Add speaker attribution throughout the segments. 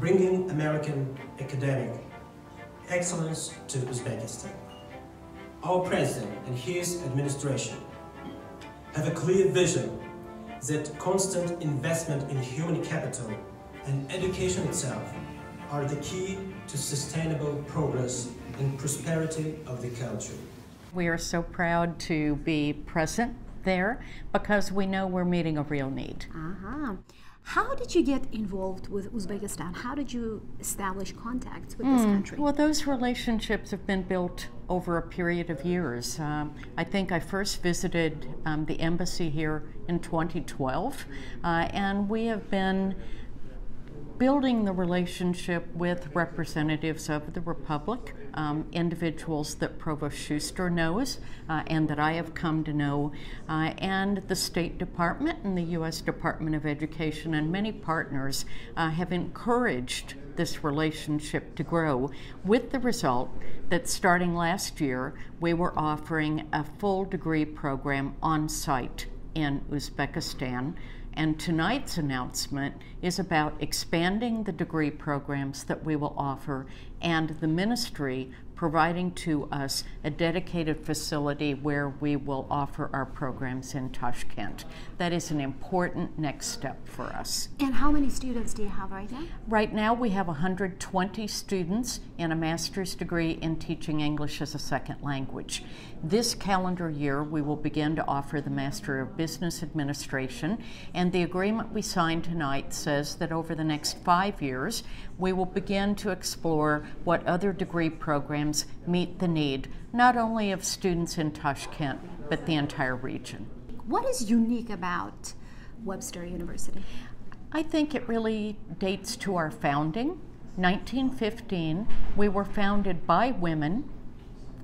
Speaker 1: bringing American academic excellence to Uzbekistan. Our president and his administration have a clear vision that constant investment in human capital and education itself are the key to sustainable progress and prosperity of the country.
Speaker 2: We are so proud to be present there because we know we're meeting a real need.
Speaker 3: How did you get involved with Uzbekistan? How did you establish contacts with this country?
Speaker 2: Well, those relationships have been built over a period of years. I think I first visited the embassy here in 2012, and we have been building the relationship with representatives of the Republic, individuals that Provost Schuster knows and that I have come to know, and the State Department and the U.S. Department of Education and many partners have encouraged this relationship to grow, with the result that starting last year we were offering a full degree program on site in Uzbekistan. And tonight's announcement is about expanding the degree programs that we will offer and the ministry providing to us a dedicated facility where we will offer our programs in Tashkent. That is an important next step for us.
Speaker 3: And how many students do you have right now?
Speaker 2: Right now we have 120 students in a master's degree in teaching English as a second language. This calendar year we will begin to offer the Master of Business Administration, and the agreement we signed tonight says that over the next 5 years we will begin to explore what other degree programs meet the need not only of students in Tashkent but the entire region.
Speaker 3: What is unique about Webster University?
Speaker 2: I think it really dates to our founding. 1915, we were founded by women,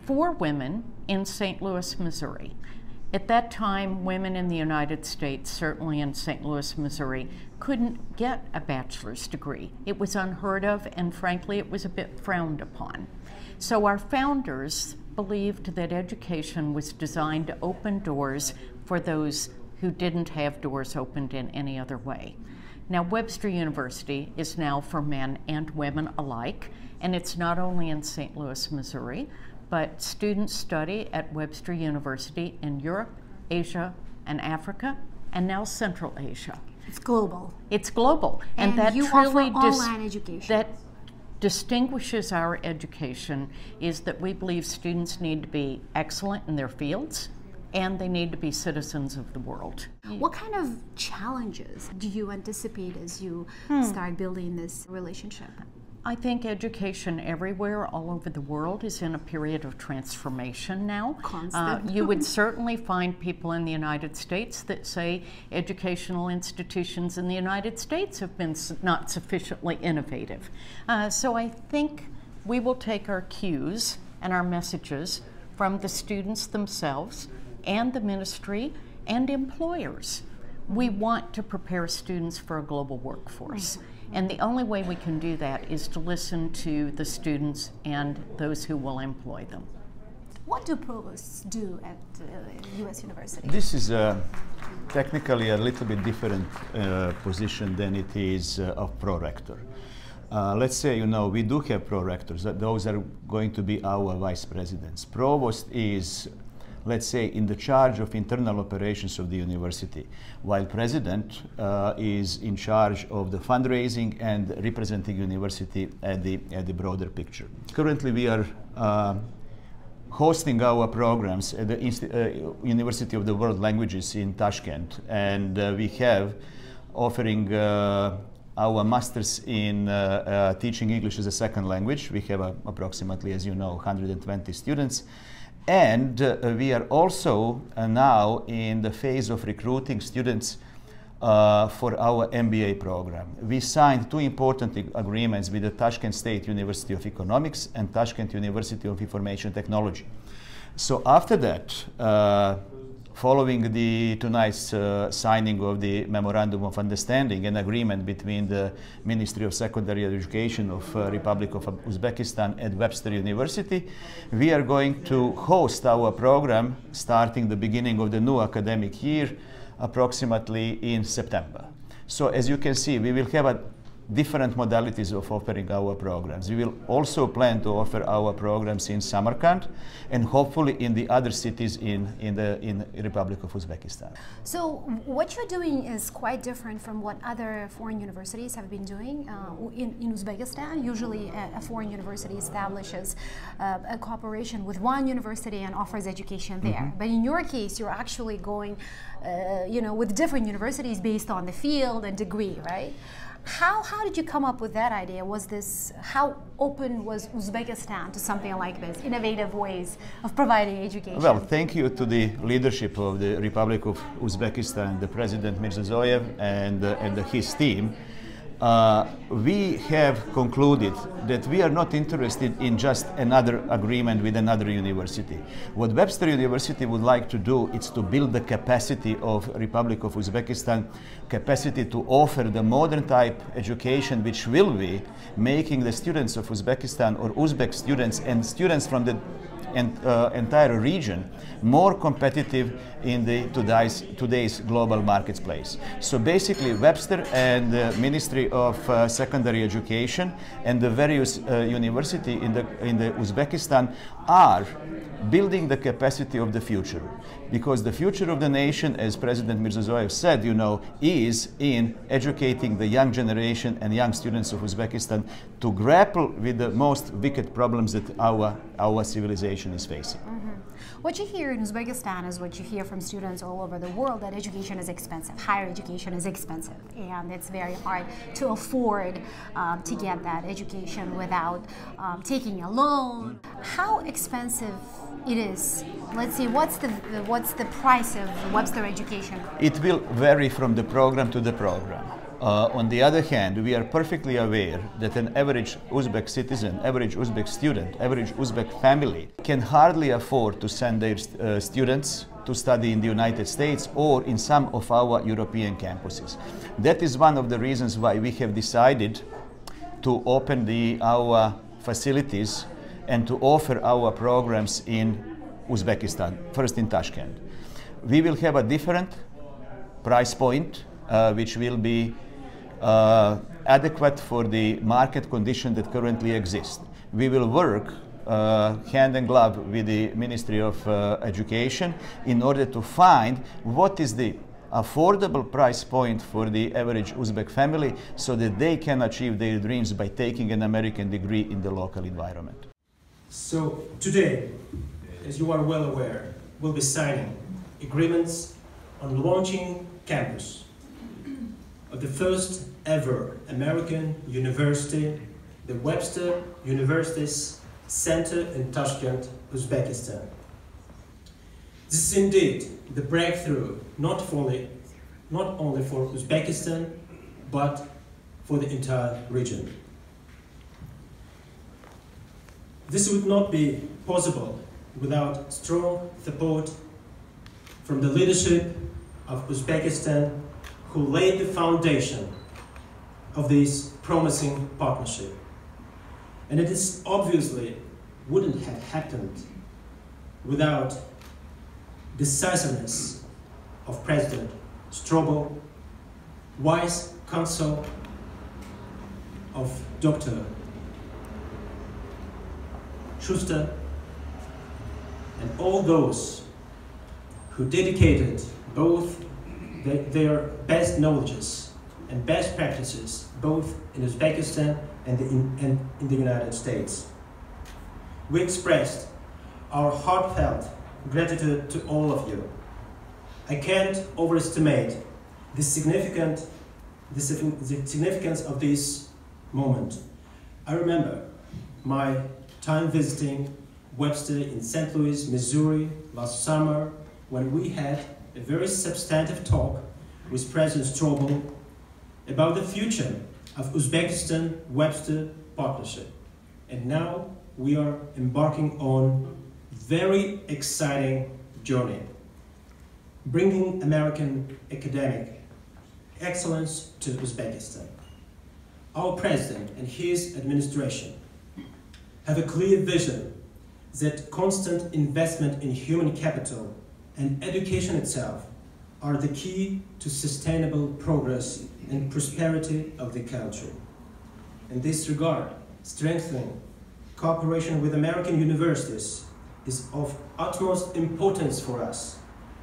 Speaker 2: for women in St. Louis, Missouri. At that time, women in the United States, certainly in St. Louis, Missouri, couldn't get a bachelor's degree. It was unheard of, and frankly, it was a bit frowned upon. So our founders believed that education was designed to open doors for those who didn't have doors opened in any other way. Now, Webster University is now for men and women alike, and it's not only in St. Louis, Missouri, but students study at Webster University in Europe, Asia, and Africa, and now Central Asia.
Speaker 3: It's global.
Speaker 2: It's global.
Speaker 3: And that you offer online education.
Speaker 2: That distinguishes our education is that we believe students need to be excellent in their fields, and they need to be citizens of the world.
Speaker 3: What kind of challenges do you anticipate as you start building this relationship?
Speaker 2: I think education everywhere, all over the world, is in a period of transformation now.
Speaker 3: Constant.
Speaker 2: You would certainly find people in the United States that say educational institutions in the United States have been not sufficiently innovative. So I think we will take our cues and our messages from the students themselves and the ministry and employers. We want to prepare students for a global workforce. And the only way we can do that is to listen to the students and those who will employ them.
Speaker 3: What do provosts do at US University?
Speaker 4: This is technically a little bit different position than it is of pro-rector. Let's say, we do have pro-rectors. Those are going to be our vice presidents. Provost is, let's say, in the charge of internal operations of the university, while president is in charge of the fundraising and representing university at the broader picture. Currently, we are hosting our programs at the University of the World Languages in Tashkent, and we have offering our masters in teaching English as a second language. We have approximately, as you know, 120 students. And we are also now in the phase of recruiting students for our MBA program. We signed 2 important agreements with the Tashkent State University of Economics and Tashkent University of Information Technology. So after that, following tonight's signing of the Memorandum of Understanding and agreement between the Ministry of Secondary Education of Republic of Uzbekistan and Webster University, we are going to host our program starting the beginning of the new academic year, approximately in September. So as you can see, we will have different modalities of offering our programs. We will also plan to offer our programs in Samarkand and hopefully in the other cities in the Republic of Uzbekistan.
Speaker 3: So what you're doing is quite different from what other foreign universities have been doing in Uzbekistan. Usually a foreign university establishes a cooperation with one university and offers education there. But in your case, you're actually going with different universities based on the field and degree, right? How did you come up with that idea? How open was Uzbekistan to something like this, innovative ways of providing education?
Speaker 4: Well, thank you to the leadership of the Republic of Uzbekistan, the President Mirziyoyev and his team. We have concluded that we are not interested in just another agreement with another university. What Webster University would like to do is to build the capacity of Republic of Uzbekistan, capacity to offer the modern type education which will be making the students of Uzbekistan or Uzbek students and students from the entire region more competitive in the today's global marketplace. So basically Webster and the Ministry of Secondary Education and the various universities in the Uzbekistan are building the capacity of the future, because the future of the nation, as President Mirziyoyev said, is in educating the young generation and young students of Uzbekistan to grapple with the most wicked problems that our civilization is facing.
Speaker 3: What you hear in Uzbekistan is what you hear from students all over the world, that education is expensive. Higher education is expensive, and it's very hard to afford to get that education without taking a loan. How expensive it is? Let's see, what's the price of Webster education?
Speaker 4: It will vary from the program to the program. On the other hand, we are perfectly aware that an average Uzbek citizen, average Uzbek student, average Uzbek family can hardly afford to send their students to study in the United States or in some of our European campuses. That is one of the reasons why we have decided to open our facilities and to offer our programs in Uzbekistan, first in Tashkent. We will have a different price point, which will be adequate for the market condition that currently exists. We will work hand in glove with the Ministry of Education in order to find what is the affordable price point for the average Uzbek family so that they can achieve their dreams by taking an American degree in the local environment.
Speaker 1: So today, as you are well aware, we'll be signing agreements on launching campus of the first ever American university, the Webster University's Center in Tashkent, Uzbekistan. This is indeed the breakthrough not only for Uzbekistan, but for the entire region. This would not be possible without strong support from the leadership of Uzbekistan, who laid the foundation of this promising partnership. And it is obviously wouldn't have happened without decisiveness of President Strobel, wise counsel of Dr. Schuster, and all those who dedicated both their best knowledges and best practices both in Uzbekistan and in the United States. We expressed our heartfelt gratitude to all of you. I can't overestimate the significance of this moment. I remember my time visiting Webster in St. Louis, Missouri last summer, when we had a very substantive talk with President Strobel about the future of Uzbekistan-Webster partnership. And now we are embarking on a very exciting journey, bringing American academic excellence to Uzbekistan. Our President and his administration have a clear vision that constant investment in human capital and education itself are the key to sustainable progress and prosperity of the country. In this regard, strengthening cooperation with American universities is of utmost importance for us,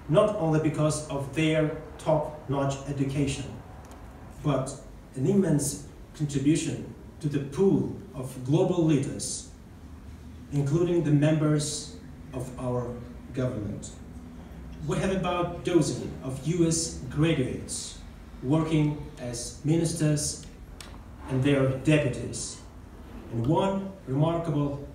Speaker 1: not only because of their top-notch education, but an immense contribution to the pool of global leaders, including the members of our government. We have about a dozen of US graduates working as ministers and their deputies. And one remarkable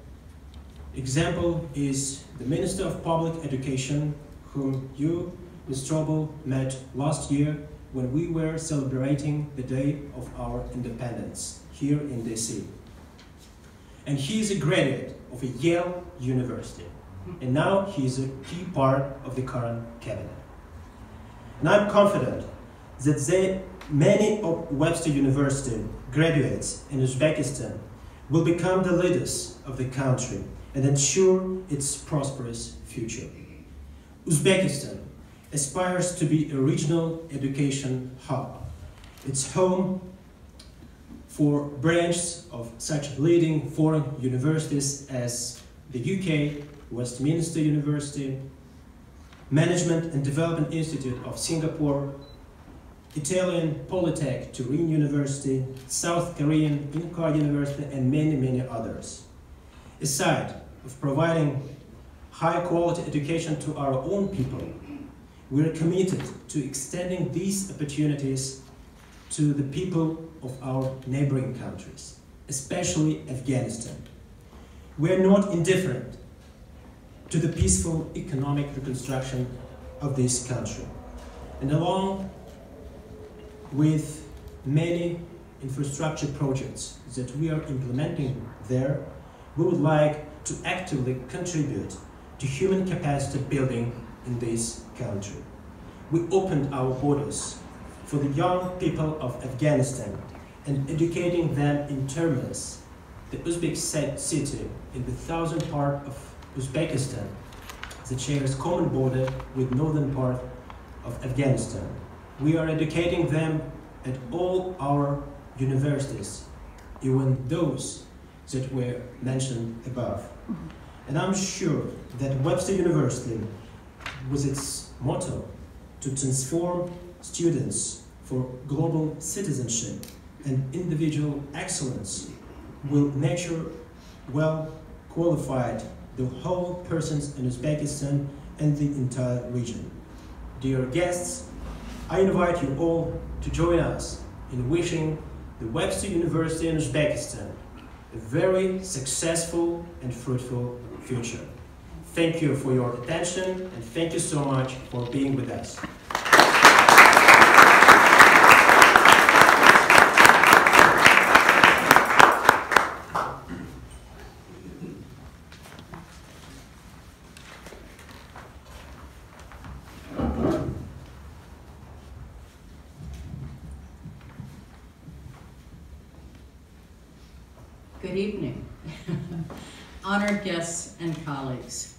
Speaker 1: example is the Minister of Public Education, whom you, Ms. Strobel, met last year when we were celebrating the day of our independence here in DC. And he is a graduate of Yale University. And now he is a key part of the current cabinet. And I'm confident that many of Webster University graduates in Uzbekistan will become the leaders of the country and ensure its prosperous future. Uzbekistan aspires to be a regional education hub. It's home for branches of such leading foreign universities as the UK, Westminster University, Management and Development Institute of Singapore, Italian Polytech Turin University, South Korean Incar University, and many, many others. Aside of providing high-quality education to our own people, we are committed to extending these opportunities to the people of our neighboring countries, especially Afghanistan. We are not indifferent to the peaceful economic reconstruction of this country. And along with many infrastructure projects that we are implementing there, we would like to actively contribute to human capacity building in this country. We opened our borders for the young people of Afghanistan and educating them in Termiz, the Uzbek city in the southern part of Uzbekistan that shares common border with northern part of Afghanistan. We are educating them at all our universities, even those that were mentioned above. And I'm sure that Webster University, with its motto to transform students for global citizenship and individual excellence, will nurture well-qualified the whole persons in Uzbekistan and the entire region. Dear guests, I invite you all to join us in wishing the Webster University in Uzbekistan a very successful and fruitful future. Thank you for your attention, and thank you so much for being with us.
Speaker 2: Good evening, honored guests and colleagues.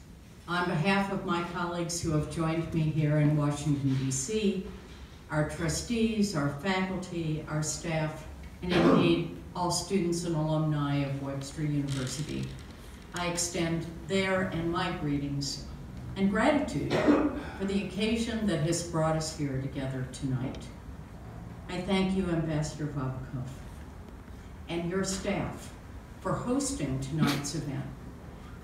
Speaker 2: On behalf of my colleagues who have joined me here in Washington, D.C., our trustees, our faculty, our staff, and indeed all students and alumni of Webster University, I extend their and my greetings and gratitude for the occasion that has brought us here together tonight. I thank you, Ambassador Babakov, and your staff for hosting tonight's event.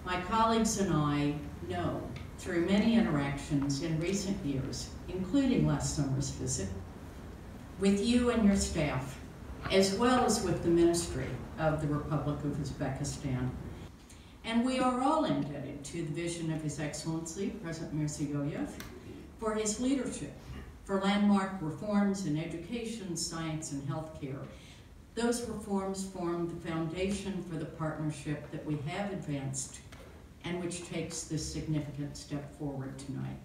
Speaker 2: My colleagues and I know through many interactions in recent years, including last summer's visit, with you and your staff, as well as with the Ministry of the Republic of Uzbekistan. And we are all indebted to the vision of His Excellency, President Mirziyoyev, for his leadership, for landmark reforms in education, science, and healthcare. Those reforms form the foundation for the partnership that we have advanced and which takes this significant step forward tonight.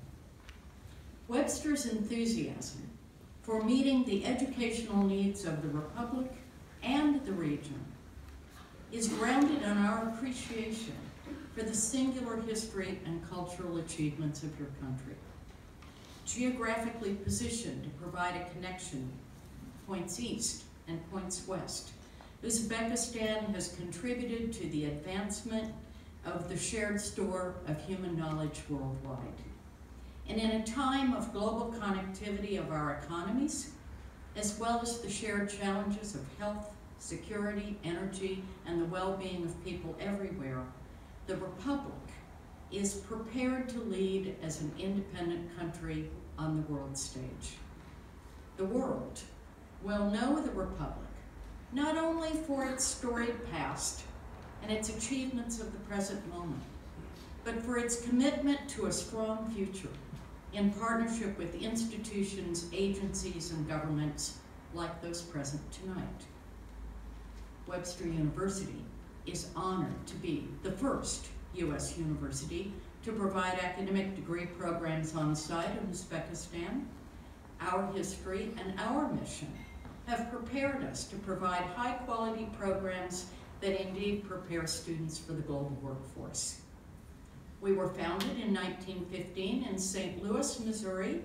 Speaker 2: Webster's enthusiasm for meeting the educational needs of the Republic and the region is grounded in our appreciation for the singular history and cultural achievements of your country. Geographically positioned to provide a connection points east and points west Uzbekistan has contributed to the advancement of the shared store of human knowledge worldwide. And in a time of global connectivity of our economies, as well as the shared challenges of health, security, energy, and the well-being of people everywhere, the Republic is prepared to lead as an independent country on the world stage. The world will know the Republic not only for its storied past and its achievements of the present moment, but for its commitment to a strong future in partnership with institutions, agencies, and governments like those present tonight. Webster University is honored to be the first U.S. university to provide academic degree programs on site in Uzbekistan. Our history and our mission have prepared us to provide high-quality programs that indeed prepare students for the global workforce. We were founded in 1915 in St. Louis, Missouri,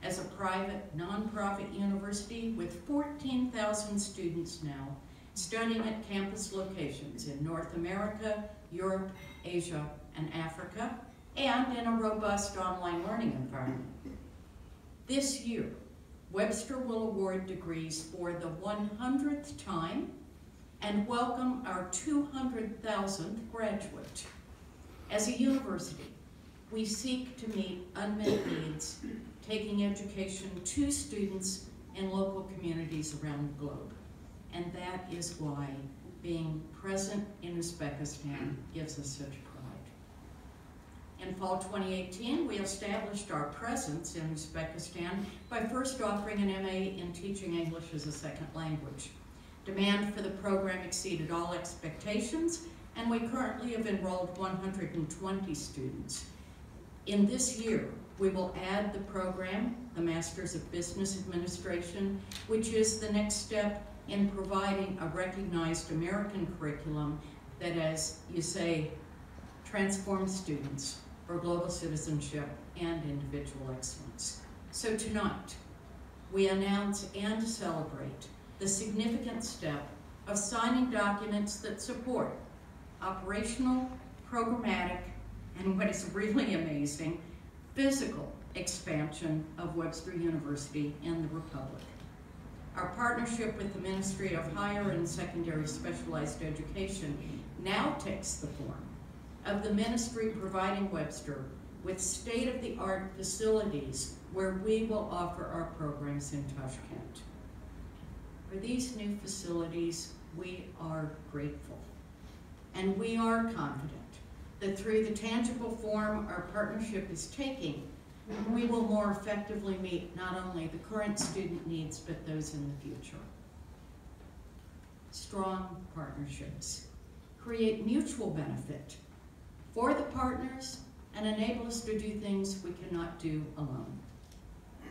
Speaker 2: as a private, nonprofit university with 14,000 students now, studying at campus locations in North America, Europe, Asia, and Africa, and in a robust online learning environment. This year, Webster will award degrees for the 100th time and welcome our 200,000th graduate. As a university, we seek to meet unmet needs, taking education to students in local communities around the globe. And that is why being present in Uzbekistan gives us such pride. In fall 2018, we established our presence in Uzbekistan by first offering an MA in teaching English as a second language. Demand for the program exceeded all expectations, and we currently have enrolled 120 students. In this year, we will add the program, the Masters of Business Administration, which is the next step in providing a recognized American curriculum that, as you say, transforms students for global citizenship and individual excellence. So tonight, we announce and celebrate the significant step of signing documents that support operational, programmatic, and what is really amazing, physical expansion of Webster University in the Republic. Our partnership with the Ministry of Higher and Secondary Specialized Education now takes the form of the ministry providing Webster with state-of-the-art facilities where we will offer our programs in Tashkent. For these new facilities, we are grateful, and we are confident that through the tangible form our partnership is taking, we will more effectively meet not only the current student needs, but those in the future. Strong partnerships create mutual benefit for the partners and enable us to do things we cannot do alone.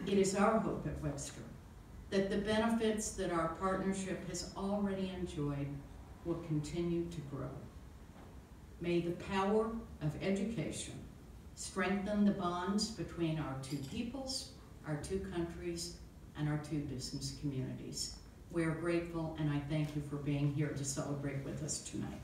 Speaker 2: It is our hope at Webster that the benefits that our partnership has already enjoyed will continue to grow. May the power of education strengthen the bonds between our two peoples, our two countries, and our two business communities. We are grateful, and I thank you for being here to celebrate with us tonight.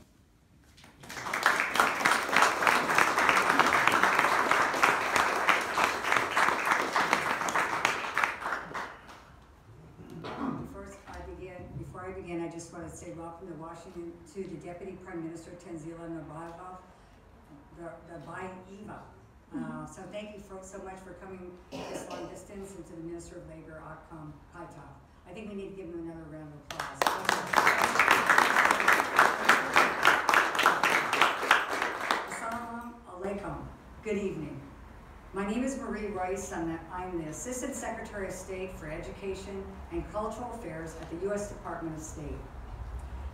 Speaker 5: Before I begin, I just want to say welcome to Washington to the Deputy Prime Minister Tanzila Nazarbayev, the Eva. So thank you so much for coming this long distance, and to the Minister of Labor, Akram Kaitov. I think we need to give him another round of applause. Assalamu alaikum. Good evening. My name is Marie Royce, and I'm the Assistant Secretary of State for Education and Cultural Affairs at the U.S. Department of State.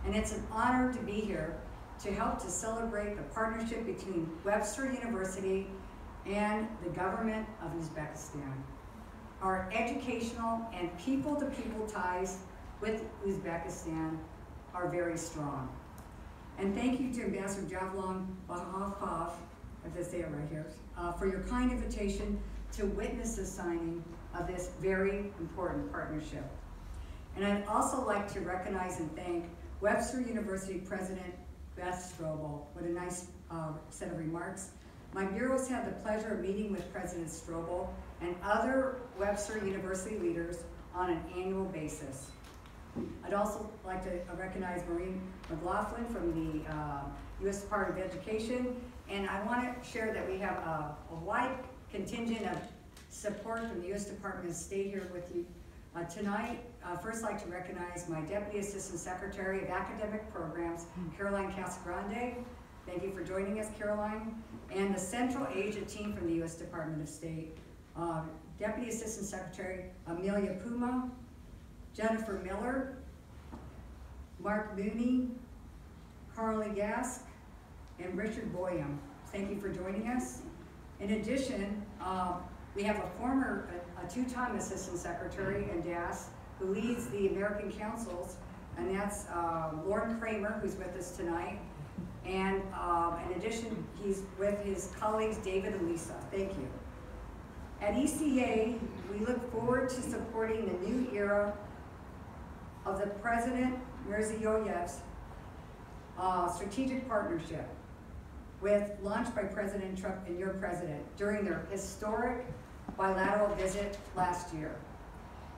Speaker 5: And it's an honor to be here to help to celebrate the partnership between Webster University and the government of Uzbekistan. Our educational and people-to-people ties with Uzbekistan are very strong. And thank you to Ambassador Javlon Bahafov, if I say it right here, for your kind invitation to witness the signing of this very important partnership. And I'd also like to recognize and thank Webster University President Beth Strobel. What a nice set of remarks. My bureaus had the pleasure of meeting with President Strobel and other Webster University leaders on an annual basis. I'd also like to recognize Maureen McLaughlin from the U.S. Department of Education, and I want to share that we have a wide contingent of support from the U.S. Department of State here with you tonight. First, I'd like to recognize my Deputy Assistant Secretary of Academic Programs, Caroline Casagrande. Thank you for joining us, Caroline. And the Central Asia team from the U.S. Department of State, Deputy Assistant Secretary Amelia Puma, Jennifer Miller, Mark Mooney, Carly Gask, and Richard Boyum. Thank you for joining us. In addition, we have a two-time Assistant Secretary in DAS who leads the American Councils, and that's Lauren Kramer, who's with us tonight. And in addition, he's with his colleagues, David and Lisa. Thank you. At ECA, we look forward to supporting the new era of the President Mirziyoyev's strategic partnership launched by President Trump and your president during their historic bilateral visit last year.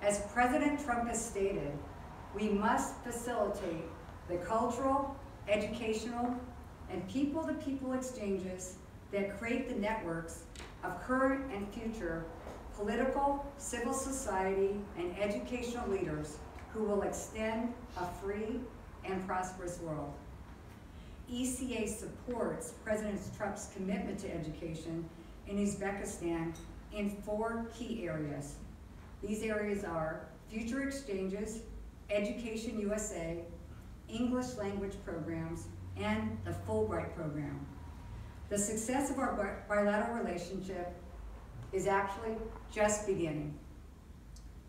Speaker 5: As President Trump has stated, we must facilitate the cultural, educational, and people-to-people exchanges that create the networks of current and future political, civil society, and educational leaders who will extend a free and prosperous world. ECA supports President Trump's commitment to education in Uzbekistan in 4 key areas. These areas are future exchanges, Education USA, English language programs, and the Fulbright program. The success of our bilateral relationship is actually just beginning.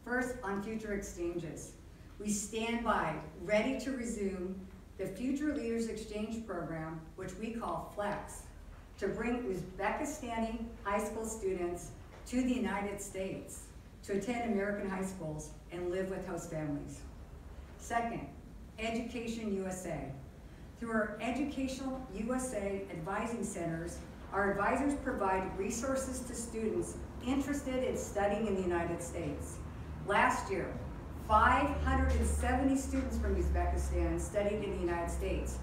Speaker 5: First, on future exchanges. We stand by, ready to resume the Future Leaders Exchange Program, which we call FLEX, to bring Uzbekistani high school students to the United States to attend American high schools and live with host families. Second, Education USA. Through our Educational USA Advising Centers, our advisors provide resources to students interested in studying in the United States. Last year, 570 students from Uzbekistan studied in the United States.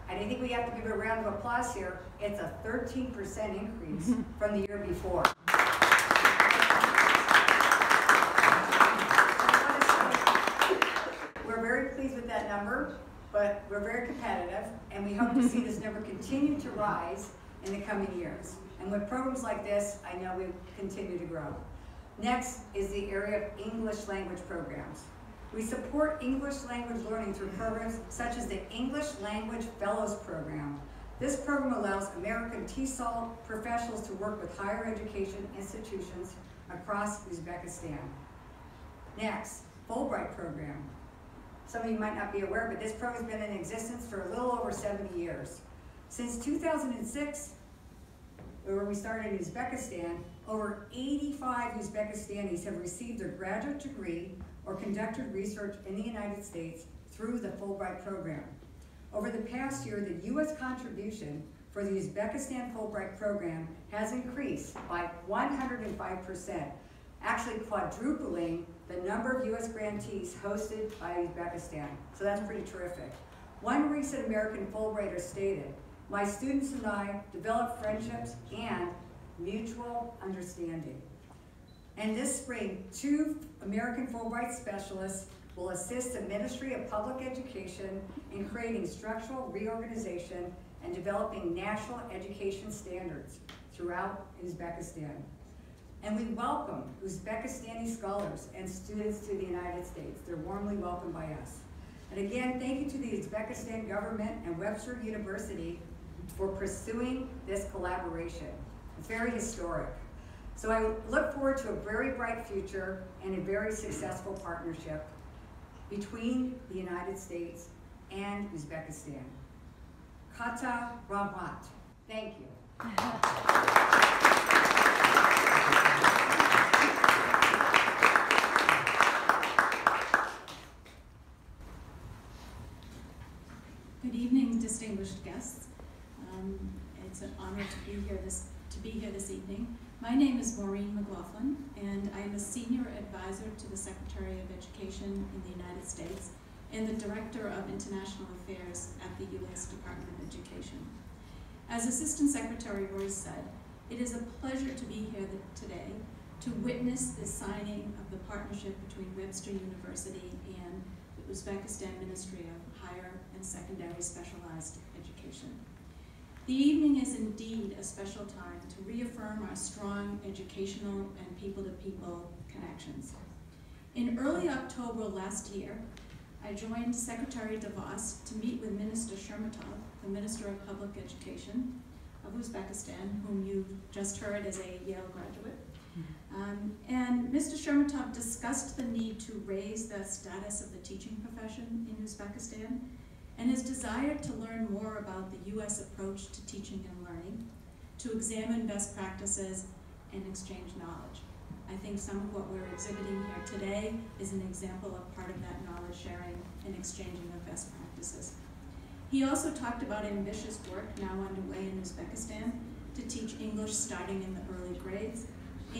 Speaker 5: And I think we have to give a round of applause here. It's a 13% increase from the year before. We're very pleased with that number, but we're very competitive, and we hope to see this number continue to rise in the coming years. And with programs like this, I know we continue to grow. Next is the area of English language programs. We support English language learning through programs such as the English Language Fellows Program. This program allows American TESOL professionals to work with higher education institutions across Uzbekistan. Next, Fulbright program. Some of you might not be aware, but this program has been in existence for a little over 70 years. Since 2006, where we started in Uzbekistan, over 85 Uzbekistanis have received their graduate degree or conducted research in the United States through the Fulbright program. Over the past year, the U.S. contribution for the Uzbekistan Fulbright program has increased by 105%, actually quadrupling the number of U.S. grantees hosted by Uzbekistan. So that's pretty terrific. One recent American Fulbrighter stated, "My students and I developed friendships and mutual understanding." And this spring, 2 American Fulbright specialists will assist the Ministry of Public Education in creating structural reorganization and developing national education standards throughout Uzbekistan. And we welcome Uzbekistani scholars and students to the United States. They're warmly welcomed by us. And again, thank you to the Uzbekistan government and Webster University for pursuing this collaboration. It's very historic. So I look forward to a very bright future and a very successful partnership between the United States and Uzbekistan. Kata Rahmat. Thank you.
Speaker 6: Good evening, distinguished guests. It's an honor to be here this evening. My name is Maureen McLaughlin, and I am a senior advisor to the Secretary of Education in the United States and the Director of International Affairs at the U.S. Department of Education. As Assistant Secretary Royce said, it is a pleasure to be here today to witness the signing of the partnership between Webster University and the Uzbekistan Ministry of Higher and Secondary Specialized Education. The evening is indeed a special time to reaffirm our strong educational and people-to-people connections. In early October last year, I joined Secretary DeVos to meet with Minister Shermatov, the Minister of Public Education of Uzbekistan, whom you just heard as a Yale graduate. And Mr. Shermatov discussed the need to raise the status of the teaching profession in Uzbekistan and his desire to learn more about the U.S. approach to teaching and learning, to examine best practices and exchange knowledge. I think some of what we're exhibiting here today is an example of part of that knowledge sharing and exchanging of best practices. He also talked about ambitious work now underway in Uzbekistan to teach English starting in the early grades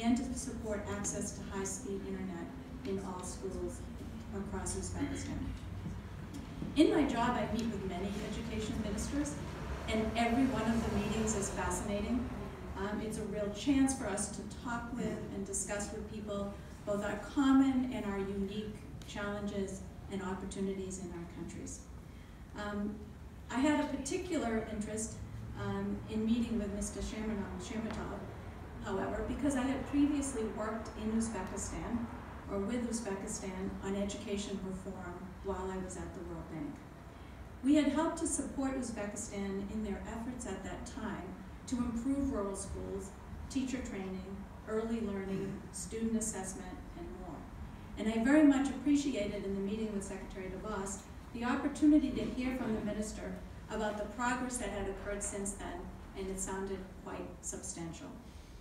Speaker 6: and to support access to high-speed internet in all schools across Uzbekistan. In my job, I meet with many education ministers, and every one of the meetings is fascinating. It's a real chance for us to talk with and discuss with people both our common and our unique challenges and opportunities in our countries. I had a particular interest in meeting with Mr. Shermatov, however, because I had previously worked in Uzbekistan or with Uzbekistan on education reform while I was at the World Bank. We had helped to support Uzbekistan in their efforts at that time to improve rural schools, teacher training, early learning, student assessment, and more. And I very much appreciated in the meeting with Secretary DeVos the opportunity to hear from the minister about the progress that had occurred since then, and it sounded quite substantial,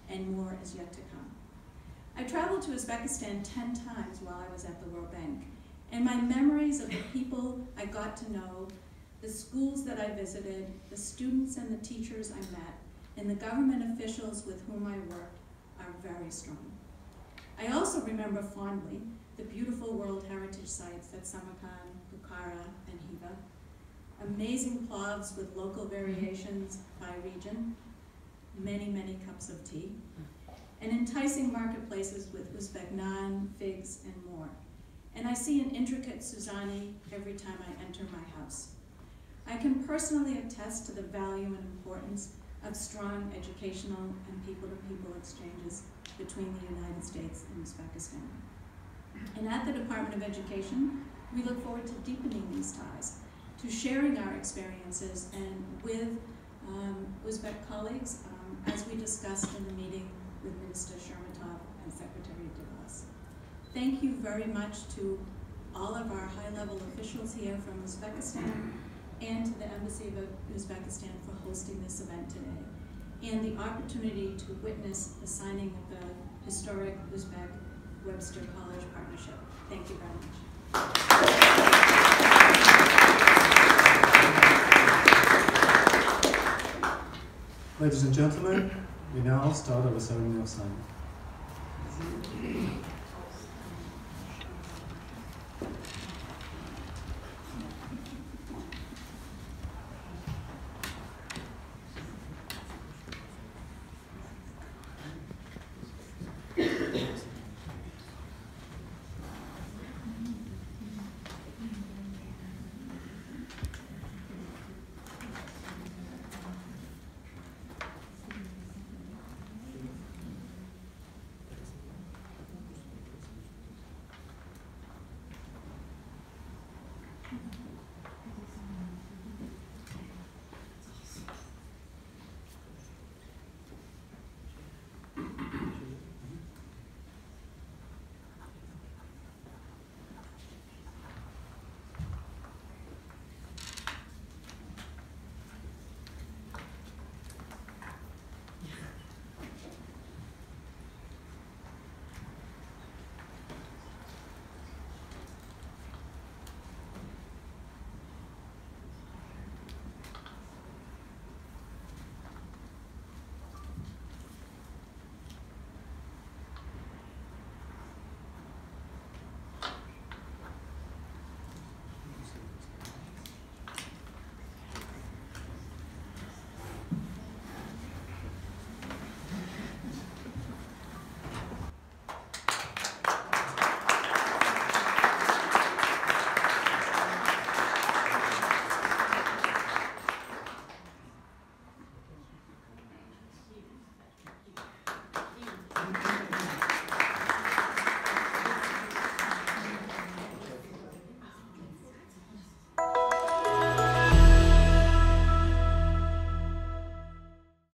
Speaker 6: and more is yet to come. I traveled to Uzbekistan 10 times while I was at the World Bank, and my memories of the people I got to know, the schools that I visited, the students and the teachers I met, and the government officials with whom I worked are very strong. I also remember fondly the beautiful World Heritage sites at Samarkand, Bukhara, and Hiva, amazing plovs with local variations by region, many, many cups of tea, and enticing marketplaces with Uzbek naan, figs, and more. And I see an intricate Suzani every time I enter my house. I can personally attest to the value and importance of strong educational and people-to-people exchanges between the United States and Uzbekistan. And at the Department of Education, we look forward to deepening these ties, to sharing our experiences and with Uzbek colleagues, as we discussed in the meeting with Minister Shermatov and Secretary DeVos. Thank you very much to all of our high-level officials here from Uzbekistan and to the Embassy of Uzbekistan for hosting this event today, and the opportunity to witness the signing of the historic Uzbek-Webster College partnership. Thank you very much.
Speaker 7: Ladies and gentlemen, we now start our ceremony of signing.